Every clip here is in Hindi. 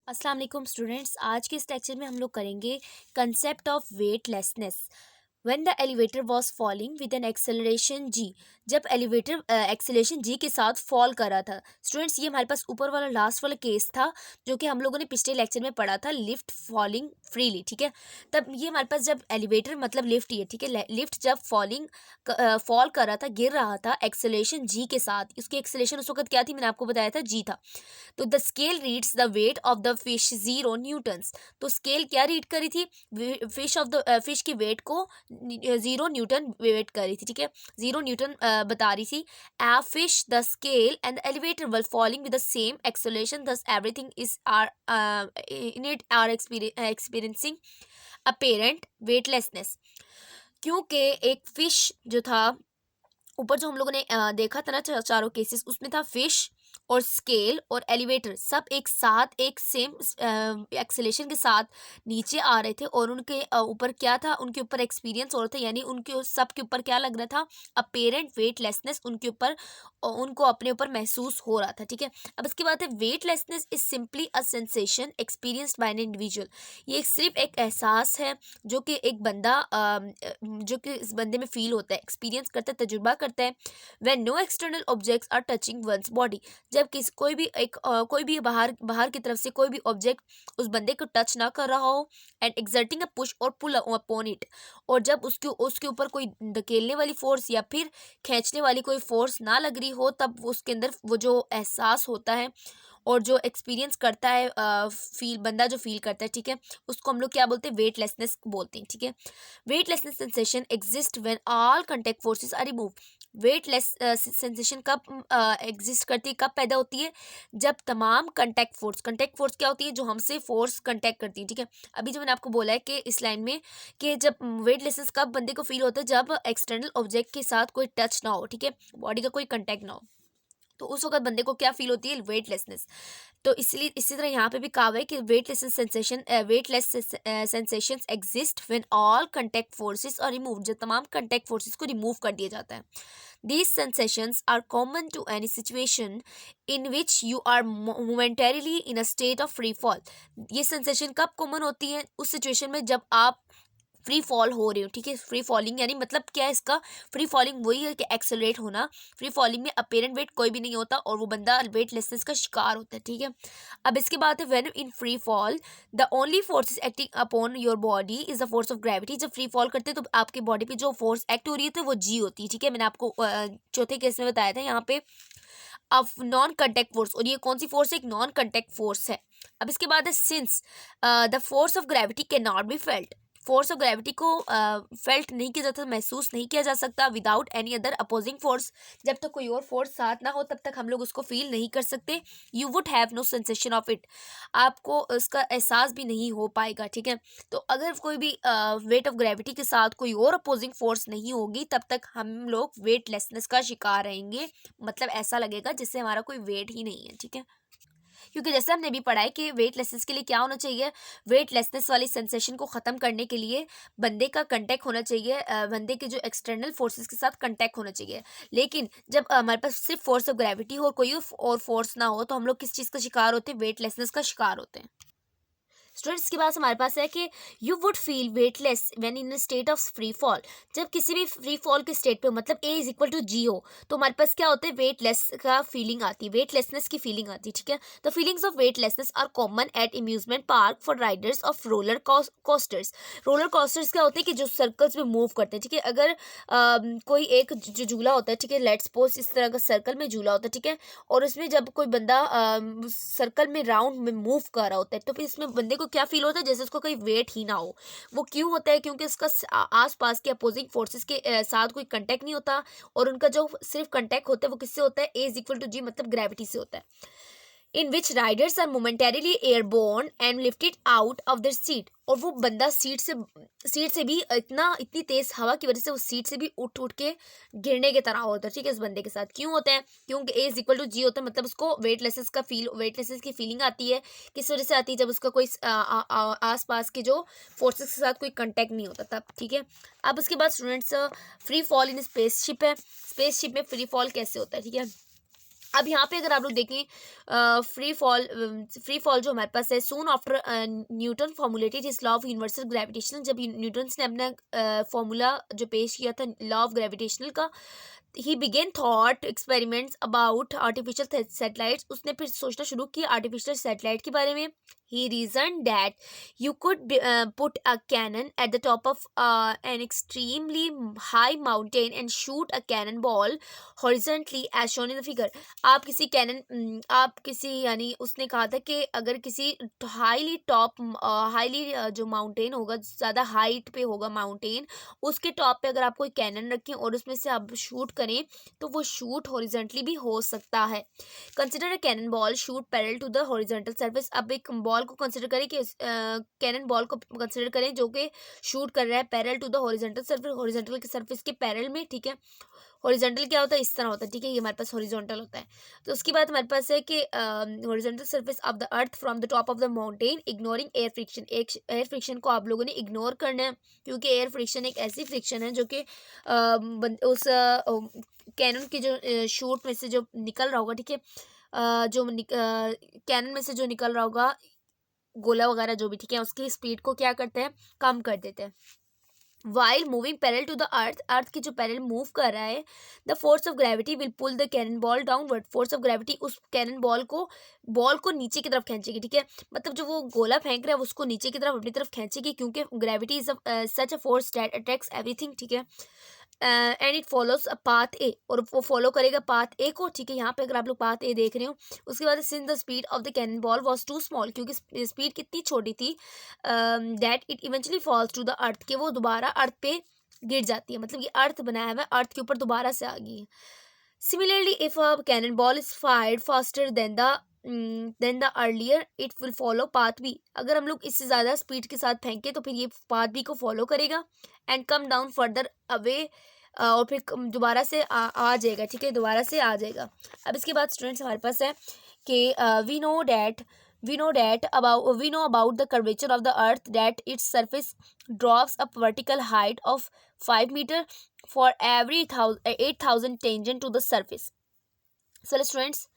अस्सलाम वालेकुम स्टूडेंट्स। आज के इस लेक्चर में हम लोग करेंगे concept of weightlessness. When the elevator was falling with an acceleration g, जब एलिवेटर एक्सेलरेशन जी के साथ फॉल कर रहा था। स्टूडेंट्स, ये हमारे पास ऊपर वाला लास्ट वाला केस था जो कि हम लोगों ने पिछले लेक्चर में पढ़ा था, लिफ्ट फॉलिंग फ्रीली। ठीक है, तब ये हमारे पास जब एलिवेटर मतलब लिफ्ट ही है। ठीक है, लिफ्ट जब फॉल कर रहा था, गिर रहा था एक्सेलरेशन जी के साथ। उसकी एक्सेलरेशन उस वक्त क्या थी, मैंने आपको बताया था, जी था। तो the scale reads the weight of the fish 0 Newton's. तो स्केल क्या रीड करी थी, फिश की वेट को 0 न्यूटन वेट करी थी। ठीक है, 0 न्यूटन बता रही थी। A fish the scale and elevator were falling with the same acceleration, thus everything is are in it are experiencing apparent weightlessness. क्योंकि एक फिश जो था, ऊपर जो हम लोगों ने देखा था ना चारों केसेस, उसमें था फिश और स्केल और एलिवेटर सब एक साथ एक सेम एक्सेलेशन के साथ नीचे आ रहे थे। और उनके ऊपर क्या था, उनके ऊपर एक्सपीरियंस हो रहा था, यानी उनके सब के ऊपर क्या लग रहा था, अपेरेंट वेटलेसनेस उनके ऊपर, उनको अपने ऊपर महसूस हो रहा था। ठीक है, अब इसके बाद है weightlessness is simply a sensation experienced bye an individual. ये सिर्फ एक एहसास है जो कि एक बंदा जो कि इस बंदे में फील होता है, एक्सपीरियंस करता है, तजुर्बा करता है। When no external objects are touching one's body, जब कोई भी कोई भी बाहर बाहर की तरफ से कोई भी ऑब्जेक्ट उस बंदे को टच ना कर रहा हो, एंड एक्सर्टिंग अ पुश और पुल अपॉन इट, और जब उसके उसके ऊपर कोई धकेलने वाली फोर्स या फिर खींचने वाली कोई फोर्स ना लग रही हो, तब उसके अंदर वो जो एहसास होता है और जो एक्सपीरियंस करता है, फील बंदा जो फील करता है, ठीक है, उसको हम लोग क्या बोलते हैं, वेटलेसनेस बोलते हैं। ठीक है, weightlessness sensation exist when all contact forces are remove. Weightless sensation कब एग्जिस्ट करती है, कब पैदा होती है, जब तमाम कांटेक्ट फोर्स क्या होती है, जो हमसे फोर्स कांटेक्ट करती है। ठीक है, अभी जो मैंने आपको बोला है कि इस लाइन में कि जब वेटलेसनेस कब बंदे को फील होता है, जब एक्सटर्नल ऑब्जेक्ट के साथ कोई टच ना हो, ठीक है, बॉडी का कोई कांटेक्ट ना हो, तो उस वक्त बंदे को क्या फील होती है, वेटलेसनेस। तो इसलिए इसी तरह यहाँ पे भी कहा हुआ है कि weightless sensations exist when all contact forces are removed, जब तमाम कांटेक्ट फोर्सेस को रिमूव कर दिया जाता है। These sensations are common to any situation in which you are momentarily in a state of free fall. ये सेंसेशन कब कॉमन होती है, उस सिचुएशन में जब आप फ्री फॉल हो रहे हो। ठीक है, फ्री फॉलिंग यानी मतलब क्या है इसका, फ्री फॉलिंग वही है कि एक्सेलरेट होना। फ्री फॉलिंग में अपेरेंट वेट कोई भी नहीं होता और वो बंदा वेटलेसनेस का शिकार होता है। ठीक है, अब इसके बाद है when in free fall the only force is acting upon your body is the force of gravity. जब फ्री फॉल करते हैं तो आपकी बॉडी पे जो फोर्स एक्ट हो रही है तो वो जी होती है। ठीक है, मैंने आपको चौथे केस में बताया था यहाँ पे अब नॉन कंटेक्ट फोर्स, और ये कौन सी फोर्स है, एक नॉन कंटेक्ट फोर्स है। अब इसके बाद है since the force of gravity can not be felt. Force of gravity को फेल्ट नहीं किया जाता, महसूस नहीं किया जा सकता without any other opposing force. जब तक कोई और फोर्स साथ ना हो तब तक हम लोग उसको फील नहीं कर सकते। You would have no sensation of it, आपको उसका एहसास भी नहीं हो पाएगा। ठीक है, तो अगर कोई भी वेट ऑफ ग्रेविटी के साथ कोई और अपोजिंग फोर्स नहीं होगी तब तक हम लोग वेटलेसनेस का शिकार रहेंगे। मतलब ऐसा लगेगा जैसे हमारा कोई वेट ही नहीं है। ठीक है, क्योंकि जैसे हमने भी पढ़ा है कि वेटलेसनेस के लिए क्या होना चाहिए, वेटलेसनेस वाली सेंसेशन को ख़त्म करने के लिए बंदे का कंटेक्ट होना चाहिए, बंदे के जो एक्सटर्नल फोर्सेस के साथ कंटेक्ट होना चाहिए। लेकिन जब हमारे पास सिर्फ फोर्स ऑफ ग्रेविटी हो और कोई और फोर्स ना हो तो हम लोग किस चीज़ का शिकार होते हैं, वेटलेसनेस का शिकार होते हैं। स्टूडेंट्स के पास हमारे पास है कि you would feel weightless when in a state of free fall. जब किसी भी फ्री फॉल के स्टेट पे मतलब ए इज इक्वल टू जी हो तो हमारे पास क्या होता है, वेटलेस का फीलिंग आती है, वेटलेसनेस की फीलिंग आती है। ठीक है, the feelings of weightlessness are common at amusement park for riders of roller coasters. Roller coasters क्या होते हैं कि जो सर्कल्स में मूव करते हैं। ठीक है, अगर कोई एक जो झूला होता है, ठीक है, लेट्स सपोज इस तरह का सर्कल में झूला होता है, ठीक है, और इसमें जब कोई बंदा सर्कल में राउंड में मूव कर रहा होता है तो फिर इसमें बंदे को क्या फील होता है, जैसे उसको कोई वेट ही ना हो। वो क्यों होता है, क्योंकि उसका आसपास के अपोजिंग फोर्सेस के साथ कोई कंटेक्ट नहीं होता, और उनका जो सिर्फ कंटेक्ट होता है वो किससे होता है, a is equal to g मतलब ग्रेविटी से होता है। In which riders are momentarily airborne and lifted out of their seat, और वो बंदा सीट से भी इतनी तेज हवा की वजह से वो सीट से भी उठ उठ के गिरने की तरह होता है। ठीक है, इस बंदे के साथ क्यों होता है, क्योंकि ए इज इक्वल टू जी होता है, मतलब उसको वेटलेसनेस की फीलिंग आती है। किस वजह से आती है, जब उसका कोई आस पास के जो फोर्सेस के साथ कोई कंटेक्ट नहीं होता तब। ठीक है, अब उसके बाद students free fall in spaceship है। स्पेसशिप में फ्री फॉल कैसे होता है, ठीक है, अब यहाँ पे अगर आप लोग देखें फ्री फॉल जो हमारे पास है, soon after Newton formulated his law of universal gravitational, जब न्यूटन ने अपना फॉर्मूला जो पेश किया था लॉ ऑफ ग्रेविटेशनल का, ही begin thought experiments about artificial satellites, उसने फिर सोचना शुरू किया आर्टिफिशियल सैटेलाइट के बारे में. He reasoned that you could put a cannon at the top of an extremely high mountain and shoot a cannonball horizontally as shown in the figure. आप किसी यानी उसने कहा था कि अगर किसी हाईली जो माउंटेन होगा, ज़्यादा हाइट पे होगा माउंटेन, उसके टॉप पे अगर आप कोई कैनन रखें और उसमें से आप शूट करें तो वो शूट हॉरिजॉन्टली भी हो सकता है. Consider a cannon ball shoot parallel to the horizontal surface. अब एक बॉल को कंसिडर करें कि कैनन बॉल को कंसिडर करें जो कि शूट कर रहा है parallel to the horizontal surface, horizontal के सर्फेस के पैरेलल में. ठीक है, हॉरिजॉन्टल क्या होता है, इस तरह होता है. ठीक है, ये हमारे पास हॉरिजॉन्टल होता है. तो उसके बाद हमारे पास है कि horizontal surface of the earth from the top of the mountain ignoring air friction. एक एयर फ्रिक्शन को आप लोगों ने इग्नोर करना है, क्योंकि एयर फ्रिक्शन एक ऐसी फ्रिक्शन है जो कि उस कैनन की जो शूट में से जो निकल रहा होगा. ठीक है, जो कैनन में से जो निकल रहा होगा गोला वगैरह जो भी, ठीक है, उसकी स्पीड को क्या करते हैं, कम कर देते हैं. While moving parallel to the earth की जो पैरेलल मूव कर रहा है, the force of gravity will pull the cannon ball downward. Force of gravity उस कैनन बॉल को नीचे की तरफ खींचेगी. ठीक है, मतलब जो वो गोला फेंक रहा है उसको नीचे की तरफ अपनी तरफ खींचेगी, क्योंकि gravity is such a force that attracts everything. ठीक है, and it follows a path ए, और वो फॉलो करेगा पाथ ए को. ठीक है, यहाँ पे अगर आप लोग पाथ ए देख रहे हो. उसके बाद since the speed of the cannon ball was too small, क्योंकि स्पीड कितनी छोटी थी, that it eventually falls to the earth, के वो दोबारा अर्थ पे गिर जाती है. मतलब ये अर्थ बनाया हुआ है, अर्थ के ऊपर दोबारा से आ गई है. Similarly if a cannon ball is fired faster than the earlier it will follow path B. अगर हम लोग इससे ज़्यादा स्पीड के साथ फेंके तो फिर ये पाथ बी को फॉलो करेगा and come down further away, और फिर दोबारा से आ जाएगा. ठीक है, दोबारा से आ जाएगा. अब इसके बाद स्टूडेंट्स हमारे पास है कि we know about the curvature of the earth that its surface drops up vertical height of 5 metre for every 8,000 tangent to the surface. चलो स्टूडेंट्स,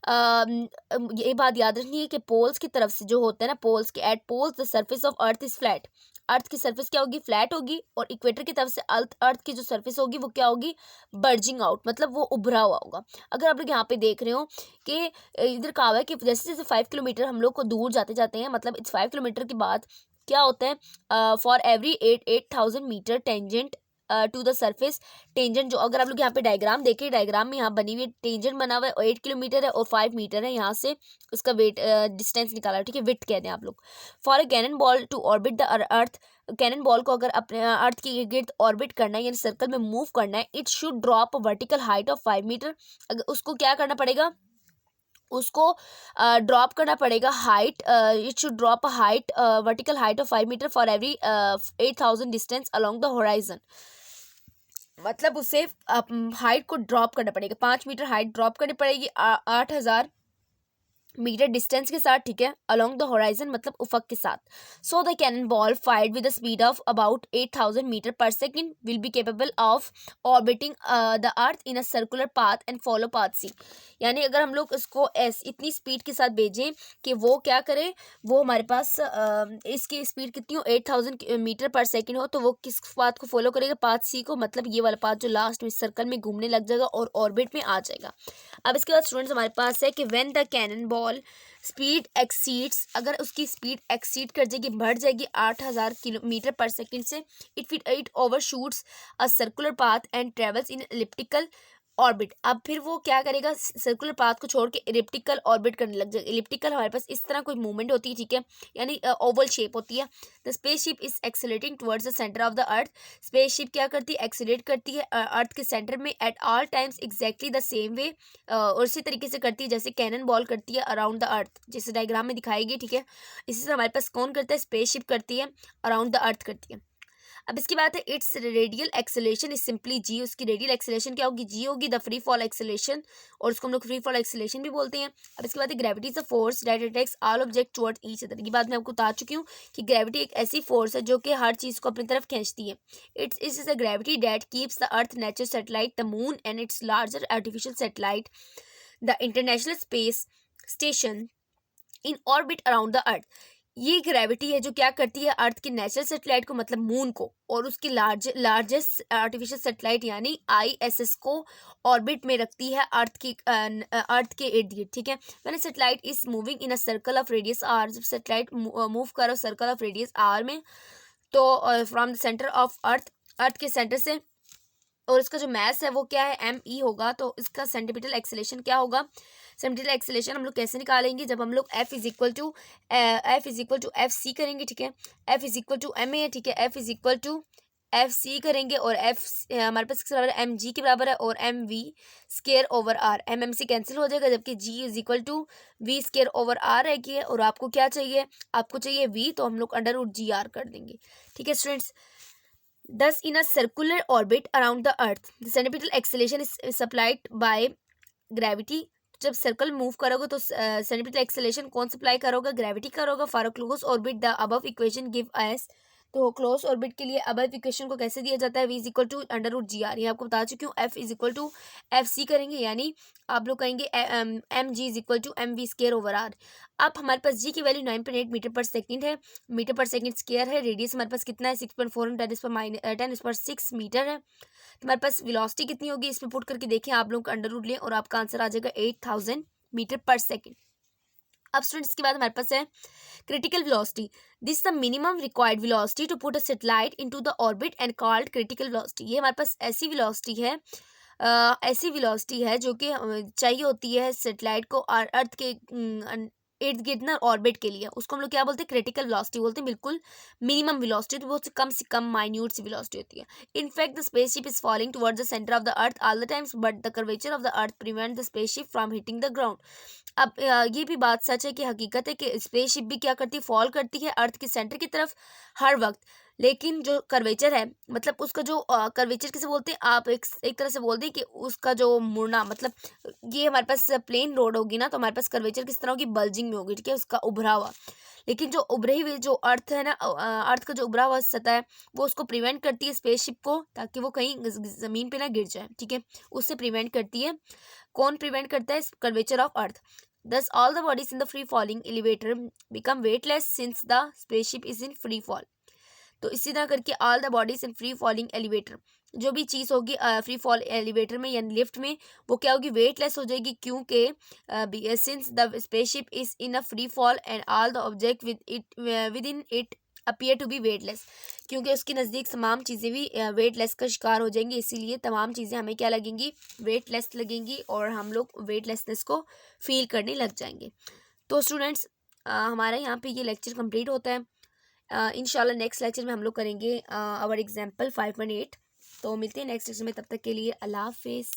ये बात याद रखनी है कि पोल्स की तरफ से जो होता है ना, पोल्स के at poles the surface of earth is flat. Earth की सरफेस क्या होगी, फ्लैट होगी, और इक्वेटर की तरफ से अर्थ की जो सरफेस होगी वो क्या होगी, बर्जिंग आउट, मतलब वो उभरा हुआ होगा. अगर आप लोग यहाँ पे देख रहे हो कि इधर कहा हुआ है कि जैसे जैसे 5 किलोमीटर हम लोग को दूर जाते जाते हैं, मतलब इस 5 किलोमीटर के बाद क्या होता है, for every 8,000 metre tangent to the surface. Tangent जो अगर आप लोग यहाँ पे डायग्राम देखें, डायग्राम में यहाँ बनी हुई टेंजेंट बना हुआ है, और 8 किलोमीटर है और 5 मीटर है, यहाँ से उसका वेट डिस्टेंस निकाला है. ठीक है, विड्थ कहते हैं आप लोग. For a cannon ball to orbit the earth, cannon ball को अगर अपने अर्थ के गिर्द ऑर्बिट करना है यानी सर्कल में मूव करना है, it should drop vertical height of 5 metre. अगर उसको क्या करना पड़ेगा, उसको ड्रॉप करना पड़ेगा height, it should drop height vertical height of 5 metre for every 8,000 distance along the horizon. मतलब उसे हाइट को ड्रॉप करना पड़ेगा, 5 मीटर हाइट ड्रॉप करनी पड़ेगी 8,000 मीटर डिस्टेंस के साथ. ठीक है, अलोंग द होराइजन मतलब उफक के साथ. So the cannon ball fired with the speed of about 8,000 metre per second will be capable of orbiting the earth in a circular path and follow path C. यानी अगर हम लोग इसको इतनी स्पीड के साथ भेजें कि वो क्या करे, वो हमारे पास इसकी स्पीड कितनी हो, 8,000 मीटर पर सेकेंड हो, तो वो किस पाथ को फॉलो करेगा, पाथ सी को. मतलब ये वाला पाथ जो लास्ट में सर्कल में घूमने लग जाएगा और ऑर्बिट में आ जाएगा. अब इसके बाद स्टूडेंट्स हमारे पास है कि when the cannon ball speed exceeds, अगर उसकी स्पीड एक्सीड कर जाएगी, बढ़ जाएगी 8,000 किलोमीटर पर सेकेंड से, it overshoots a circular path and travels in elliptical orbit. अब फिर वो क्या करेगा, सर्कुलर पाथ को छोड़ के एलिप्टिकल ऑर्बिट करने लग जाएगा. एलिप्टिकल हमारे पास इस तरह कोई मूवमेंट होती है. ठीक है, यानी ओवल शेप होती है. The spaceship is accelerating towards the centre of the earth. Spaceship क्या करती है, एक्सेलरेट करती है अर्थ के सेंटर में at all times exactly the same way, और इसी तरीके से करती है जैसे कैनन बॉल करती है अराउंड द अर्थ, जैसे डायग्राम में दिखाई गई. ठीक है, इसी से हमारे पास कौन करता है, स्पेसशिप करती है, अराउंड द अर्थ करती है. अब इसकी बात है, its radial acceleration is simply g. उसकी रेडियल एक्सेलेरेशन क्या होगी, जी होगी, द फ्री फॉल एक्सेलेरेशन, और उसको हम लोग फ्री फॉल एक्सेलेरेशन भी बोलते हैं. अब इसके बाद gravity is a force that attracts all object towards each other. की बात मैं आपको बता चुकी हूँ कि ग्रेविटी एक ऐसी फोर्स है जो कि हर चीज़ को अपनी तरफ खींचती है. It's is a gravity that keeps the earth natural satellite the moon and it's larger artificial satellite the international space station in orbit around the earth. ये ग्रेविटी है जो क्या करती है, अर्थ के नेचुरल सैटेलाइट को मतलब मून को और उसकी लार्जेस्ट आर्टिफिशियल सैटेलाइट यानी ISS को ऑर्बिट में रखती है अर्थ के इर्द गिर्द, ठीक है। मैंने satellite is moving in a circle of radius R, जब सैटेलाइट मूव करो सर्कल ऑफ रेडियस आर में, तो from the centre of earth के सेंटर से, और इसका जो मैस है वो क्या है, ME होगा। तो इसका सेंटीमीटर एक्सेलेरेशन क्या होगा, सेंटीमीटर एक्सेलेरेशन हम लोग कैसे निकालेंगे, जब हम लोग F is equal to FC करेंगे, ठीक है। F is equal to MA है, ठीक है। F is equal to FC करेंगे और F हमारे पास किसके बराबर है, mg के बराबर है, और MV square over R, MMC cancel हो जाएगा, जबकि G is equal to V square over R है। और आपको क्या चाहिए, आपको चाहिए V, तो हम लोग √GR कर देंगे, ठीक है students. Thus, in a circular orbit around the Earth, the centripetal acceleration is supplied by gravity. जब सर्कल मूव करोगे तो सेंटीमीटर एक्सेलेरेशन कौन सप्लाई करोगे, ग्रेविटी करोगे। For a close orbit the above equation give S, तो क्लोज ऑर्बिट के लिए अबव इक्वेशन को कैसे दिया जाता है, V is equal to √GR, ये आपको बता चुकी हूँ। F is equal to FC करेंगे, यानी आप लोग कहेंगे mg is equal to MV square over R. अब हमारे पास G की वैल्यू 9.8 मीटर पर सेकंड है, मीटर पर सेकंड स्क्वायर है। रेडियस हमारे पास कितना है, 6.4 10⁻⁻6 मीटर है। तो हमारे पास वेलोसिटी कितनी होगी, इसमें पुट करके देखें आप लोग, अंडर रूट लें और आपका आंसर आ जाएगा 8000 मीटर पर सेकंड। अब स्टूडेंट्स के बाद हमारे पास है critical velocity. This the minimum required velocity to put a satellite into the orbit and called critical velocity. ये हमारे पास ऐसी वेलोसिटी है जो कि चाहिए होती है सैटेलाइट को अर्थ के इर्द गिर्द ना ऑर्बिट के लिए, उसको हम लोग क्या बोलते हैं, क्रिटिकल वेलोसिटी बोलते हैं। बिल्कुल मिनिमम वेलोसिटी, तो बहुत से कम माइन्यूट सी वेलोसिटी होती है। In fact the spaceship is falling towards the centre of the earth all the times, but the curvature of the earth prevent the spaceship from hitting the ground. अब ये भी बात सच है कि हकीकत है कि स्पेसशिप भी क्या करती है, फॉल करती है अर्थ के सेंटर की तरफ हर वक्त। लेकिन जो कर्वेचर है, मतलब उसका जो कर्वेचर किसे बोलते हैं, आप एक तरह से बोल दें कि उसका जो मुड़ना, मतलब ये हमारे पास प्लेन रोड होगी ना, तो हमारे पास कर्वेचर किस तरह होगी, बल्जिंग में होगी, ठीक है, उसका उभरा हुआ। लेकिन जो उभरी हुई जो अर्थ है ना, अर्थ का जो उभरा हुआ सतह है, वो उसको प्रिवेंट करती है स्पेसशिप को, ताकि वो कहीं ज़मीन पे ना गिर जाए, ठीक है, उससे प्रिवेंट करती है। कौन प्रिवेंट करता है, curvature of earth. Thus, all the bodies in the free falling elevator become weightless since the spaceship is in free fall. तो इसी तरह करके all the bodies in free falling elevator, जो भी चीज़ होगी फ्री फॉल एलिवेटर में यानी लिफ्ट में, वो क्या होगी, वेटलेस हो जाएगी, क्योंकि since the spaceship is in a free fall and all the object with in it appear to be weightless, क्योंकि उसके नज़दीक तमाम चीज़ें भी वेटलेस का शिकार हो जाएंगी। इसीलिए तमाम चीज़ें हमें क्या लगेंगी, वेटलेस लगेंगी, और हम लोग वेटलेसनेस को फील करने लग जाएंगे। तो स्टूडेंट्स, हमारा यहाँ पे ये लेक्चर कंप्लीट होता है। इंशाल्लाह नेक्स्ट लेक्चर में हम लोग करेंगे आवर एग्जाम्पल 5.8। तो मिलते हैं नेक्स्ट लेक्चर में, तब तक के लिए अल्लाह हाफिज़।